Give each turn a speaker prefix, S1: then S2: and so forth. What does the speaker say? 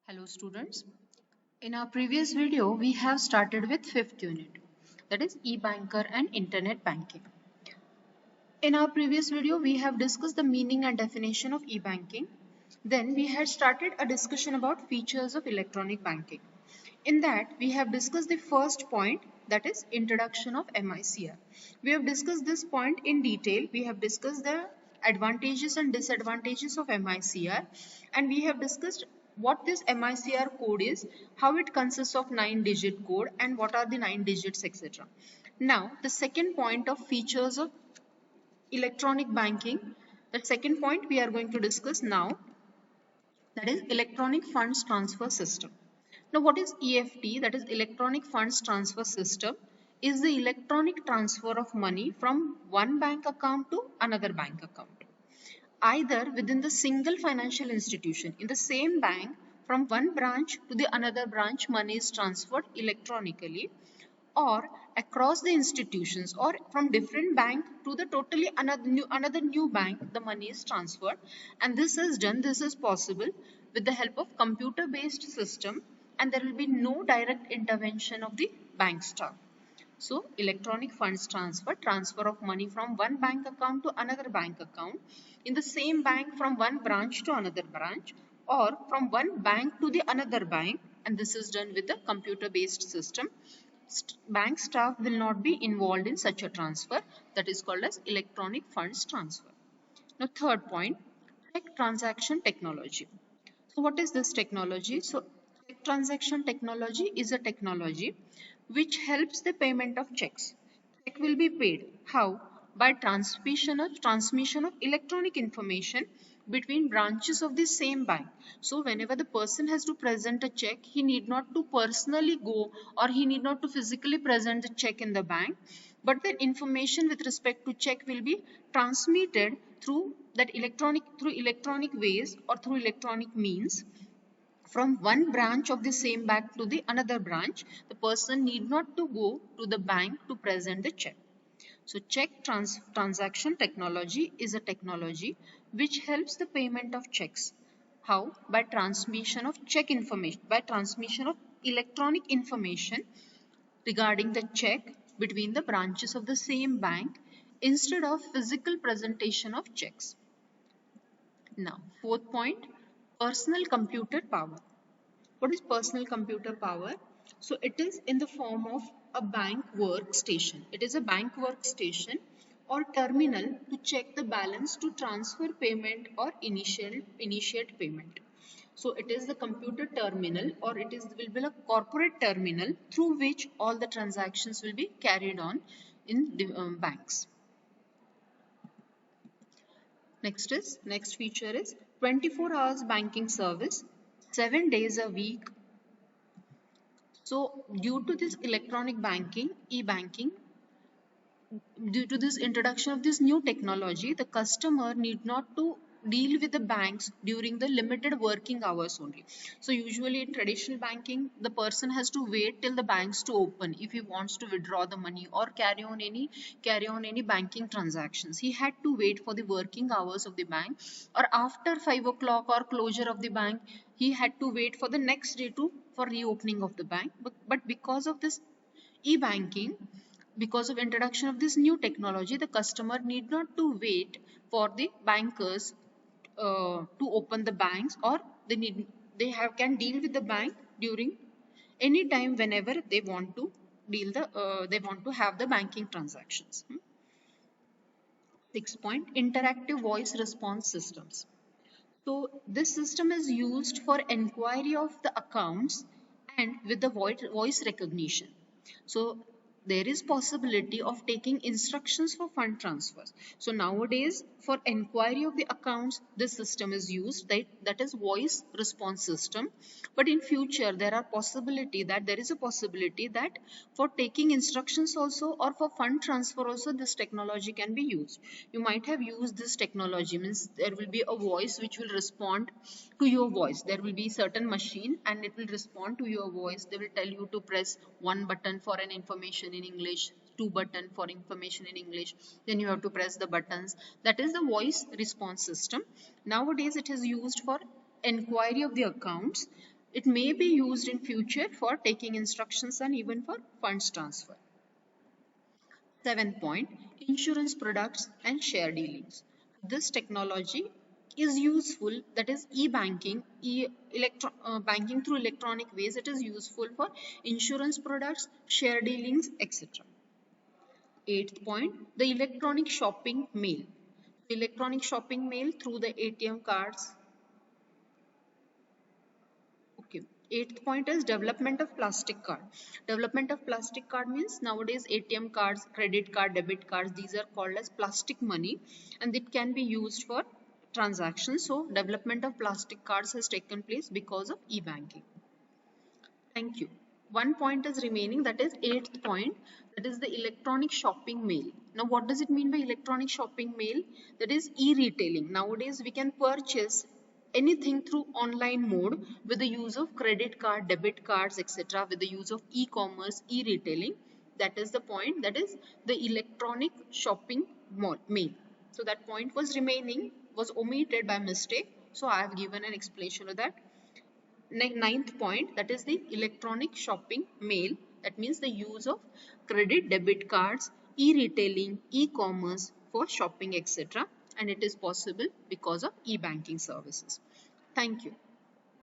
S1: Hello students. In our previous video, we have started with fifth unit, that is e-banker and internet banking. In our previous video, we have discussed the meaning and definition of e-banking. Then we had started a discussion about features of electronic banking. In that, we have discussed the first point, that is introduction of MICR. We have discussed this point in detail. We have discussed the advantages and disadvantages of MICR, and we have discussed what this MICR code is, how it consists of 9-digit code, and what are the 9 digits, etc. Now, the second point of features of electronic banking, the second point we are going to discuss now, that is electronic funds transfer system. Now what is EFT, that is electronic funds transfer system, is the electronic transfer of money from one bank account to another bank account, either within the single financial institution. In the same bank, from one branch to the another branch, money is transferred electronically, or across the institutions, or from different bank to the totally another new bank, the money is transferred. And this is possible with the help of computer based system, and there will be no direct intervention of the bank staff. So electronic funds transfer of money from one bank account to another bank account, in the same bank from one branch to another branch, or from one bank to the another bank, and this is done with the computer based system. Bank staff will not be involved in such a transfer, that is called as electronic funds transfer. Now third point, check transaction technology. So what is this technology? So check transaction technology is a technology which helps the payment of checks. Check will be paid. How? By transmission of electronic information between branches of the same bank. So whenever the person has to present a check, he need not to personally go, or he need not to physically present the check in the bank, but the information with respect to check will be transmitted through electronic ways, or through electronic means, from one branch of the same bank to the another branch. The person need not to go to the bank to present the check. So transaction technology is a technology which helps the payment of checks. How? By transmission of check information, by transmission of electronic information regarding the check between the branches of the same bank, instead of physical presentation of checks. Now, fourth point, personal computer power. What is personal computer power? So it is in the form of a bank workstation. It is a bank workstation or terminal to check the balance, to transfer payment, or initiate payment. So it is the computer terminal, or will be a corporate terminal through which all the transactions will be carried on in the banks. Next feature is 24 hours banking service, 7 days a week. So due to this electronic banking, e-banking, due to this introduction of this new technology, the customer need not to deal with the banks during the limited working hours only. So usually in traditional banking, the person has to wait till the banks to open if he wants to withdraw the money or carry on any banking transactions. He had to wait for the working hours of the bank, or after 5 o'clock or closure of the bank, he had to wait for the next day for reopening of the bank. But because of this e-banking, because of introduction of this new technology, the customer need not to wait for the bankers to open the banks, or can deal with the bank during any time whenever they want to have the banking transactions. Sixth point, interactive voice response systems. So this system is used for enquiry of the accounts and with the voice recognition. So there is possibility of taking instructions for fund transfers. So nowadays, for enquiry of the accounts, this system is used, that is voice response system. But in future, there is a possibility that for taking instructions also, or for fund transfer also, this technology can be used. You might have used this technology, means there will be a voice which will respond to your voice. There will be certain machine and it will respond to your voice. They will tell you to press one button for an information in English, two button for information in English, then you have to press the buttons. That is the voice response system. Nowadays it is used for enquiry of the accounts, It may be used in future for taking instructions and even for funds transfer. 7th point, insurance products and share dealings. This technology is useful, that is e-banking, banking through electronic ways. It is useful for insurance products, share dealings, etc. 8th point, the electronic shopping mail. Electronic shopping mail through the ATM cards. Okay. 8th point is development of plastic card. Development of plastic card means nowadays ATM cards, credit card, debit cards, these are called as plastic money and it can be used for transactions. So development of plastic cards has taken place because of e-banking. Thank you. One point is remaining, that is 8th point, that is the electronic shopping mail. Now what does it mean by electronic shopping mail? That is e-retailing. Nowadays we can purchase anything through online mode with the use of credit card, debit cards, etc. with the use of e-commerce, e-retailing. That is the point, that is the electronic shopping mail. So that point was remaining, was omitted by mistake. So I have given an explanation of that. Ninth point, that is the electronic shopping mail. That means the use of credit, debit cards, e-retailing, e-commerce for shopping, etc. And it is possible because of e-banking services. Thank you.